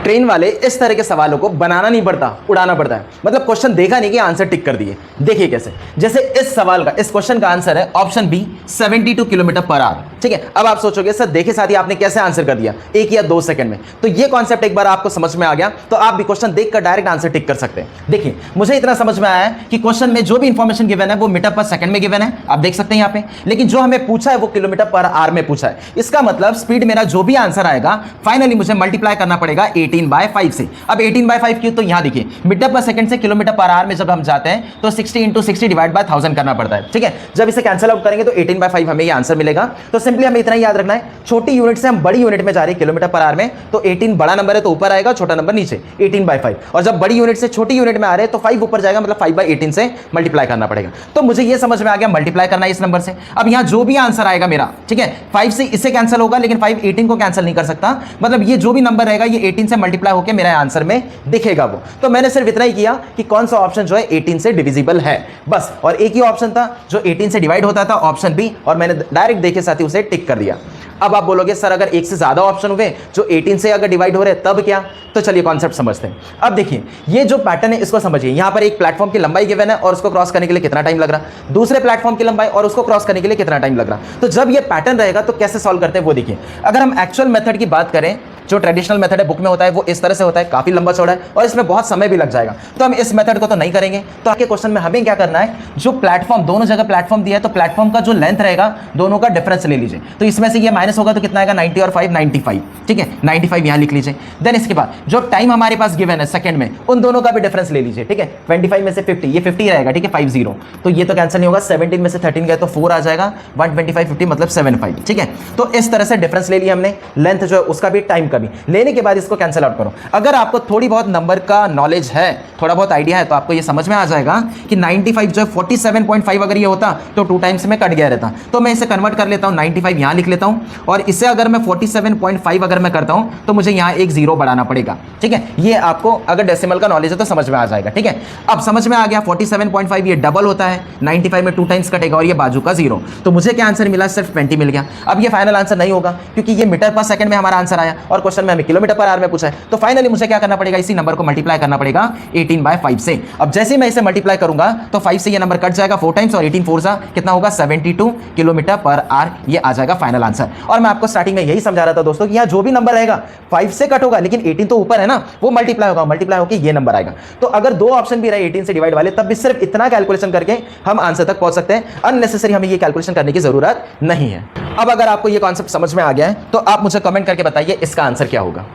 Train वाले इस तरह के सवालों को बनाना नहीं पड़ता, उड़ाना पड़ता है। मतलब क्वेश्चन देखा नहीं कि आंसर टिक कर दिए। देखिए कैसे, जैसे इस सवाल का, इस क्वेश्चन का आंसर है option B 72 kilometre per hour. ठीक है, अब आप सोचोगे सर देखे साथ ही आपने कैसे आंसर कर दिया 1 या 2 सेकंड में। तो ये कॉन्सेप्ट एक बार आपको समझ में आ गया तो आप भी क्वेश्चन देखकर डायरेक्ट आंसर टिक कर सकते हैं। देखिए मुझे इतना समझ में आया है कि क्वेश्चन में जो भी इंफॉर्मेशन गिवन है वो मीटर पर सेकंड में गिवन है, आप देख सकते हैं यहाँ पे, लेकिन जो हमें पूछा है वो किलोमीटर पर आवर में पूछा है। इसका मतलब स्पीड मेरा जो भी आंसर आएगा फाइनली मुझे मल्टीप्लाई करना पड़ेगा 18/5 से। अब 18/5 क्यों, तो यहां देखिए मीटर पर सेकंड से किलोमीटर पर आवर में जब हम जाते हैं तो 60 × 60 डिवाइड बाय 1000 करना पड़ता है। ठीक है, जब इसे कैंसिल आउट करेंगे तो 18/5 हमें ये आंसर मिलेगा। तो सिंपली हमें इतना ही याद रखना है, छोटी यूनिट से हम बड़ी यूनिट में जा रहे हैं किलोमीटर पर आवर में, तो 18 बड़ा नंबर है तो ऊपर आएगा, छोटा नंबर नीचे 18/5। और जब बड़ी यूनिट से छोटी यूनिट में आ रहे हैं तो 5 ऊपर जाएगा, मतलब 5/18 से मल्टीप्लाई करना पड़ेगा। तो मुझे ये समझ में आ गया मल्टीप्लाई करना है इस नंबर से। अब यहां जो भी आंसर आएगा मेरा, ठीक है, 5 से इससे कैंसिल होगा लेकिन 5 18 को कैंसिल नहीं कर सकता, मतलब ये जो भी नंबर रहेगा ये 18 से मल्टीप्लाई होकर मेरा आंसर में दिखेगा वो। तो मैंने सिर्फ इतना ही किया कि कौन सा ऑप्शन जो है 18 से डिविजिबल है बस, और एक ही ऑप्शन था जो 18 से डिवाइड होता था, ऑप्शन बी, और मैंने डायरेक्ट देखे साथ ही उसे टिक कर दिया। अब आप बोलोगे सर अगर एक से ज्यादा ऑप्शन हुए जो 18 से अगर डिवाइड हो रहे तब क्या, तो चलिए कॉन्सेप्ट समझते हैं। अब देखिए ये जो पैटर्न है इसको समझिए, यहां पर एक प्लेटफॉर्म की लंबाई गिवन है और उसको क्रॉस करने के लिए कितना टाइम लग रहा, दूसरे प्लेटफॉर्म की लंबाई और उसको क्रॉस करने के लिए कितना टाइम लग रहा। तो जब ये पैटर्न रहेगा तो कैसे सॉल्व करते हैं वो देखिए। अगर हम एक्चुअल मेथड की बात करें, जो ट्रेडिशनल मेथड है बुक में होता है वो इस तरह से होता है, काफी लंबा चौड़ा है और इसमें बहुत समय भी लग जाएगा, तो हम इस मेथड को तो नहीं करेंगे। तो आपके क्वेश्चन में हमें क्या करना है, जो प्लेटफॉर्म, दोनों जगह प्लेटफॉर्म दिया है तो प्लेटफॉर्म का जो लेंथ रहेगा दोनों का डिफरेंस ले लीजिए। तो इसमें से ये माइनस होगा तो कितना आएगा, 90 और 5 95। ठीक है, 95 यहां लिख लीजिए। देन इसके बाद जो टाइम हमारे पास गिवन है सेकंड में, उन दोनों का भी डिफरेंस ले लीजिए। ठीक है, 25 में से 50, ये 50 रहेगा। ठीक है, 50, तो ये तो कैंसिल नहीं होगा। 17 में से 13 गए तो 4 आ जाएगा, 125 50 मतलब 75। ठीक है, तो इस तरह से डिफरेंस ले लिया हमने, लेंथ जो है उसका भी, टाइम का भी। लेने के बाद इसको कैंसिल आउट करो। अगर आपको थोड़ी बहुत नंबर का नॉलेज है, थोड़ा बहुत आइडिया है, तो आपको ये समझ में आ जाएगा कि 95 जो है 47.5 अगर ये होता तो 2 टाइम्स में कट गया रहता। तो मैं इसे कन्वर्ट कर लेता हूं, 95 यहां लिख लेता हूं और इसे अगर मैं 47.5 अगर मैं करता हूं तो मुझे यहां एक 0 बढ़ाना पड़ेगा। ठीक है, ये आपको अगर डेसिमल का नॉलेज है तो समझ में आ जाएगा। ठीक है, अब समझ में आ गया 47.5 ये डबल होता है, 95 में 2 टाइम्स कटेगा और ये बाजू का 0। तो मुझे क्या आंसर मिला, सिर्फ 20 मिल गया। अब ये फाइनल आंसर नहीं होगा क्योंकि ये मीटर पर सेकंड में हमारा आंसर आया और क्वेश्चन में हमें किलोमीटर पर आवर में पूछा है। तो फाइनली मुझे क्या करना पड़ेगा, इसी नंबर को मल्टीप्लाई करना पड़ेगा 18/5 से। अब जैसे ही मैं इसे मल्टीप्लाई करूंगा तो 5 से ये नंबर कट जाएगा 4 टाइम्स और 18 4 सा कितना होगा, 72 किलोमीटर पर आवर। ये आ जाएगा फाइनल आंसर। और मैं आपको स्टार्टिंग में यही समझा रहा था दोस्तों कि यहां जो भी नंबर रहेगा 5 से कट होगा लेकिन 18 तो ऊपर है ना, वो मल्टीप्लाई होगा, मल्टीप्लाई होकर ये नंबर आएगा। तो अगर 2 ऑप्शन भी रहे 18 से डिवाइड वाले तब भी सिर्फ इतना कैलकुलेशन करके हम आंसर तक पहुंच सकते हैं। अननेसेसरी हमें ये कैलकुलेशन करने की जरूरत नहीं है। अब अगर आपको ये कॉन्सेप्ट समझ में आ गया है तो आप मुझे कमेंट करके बताइए इसका आंसर क्या होगा।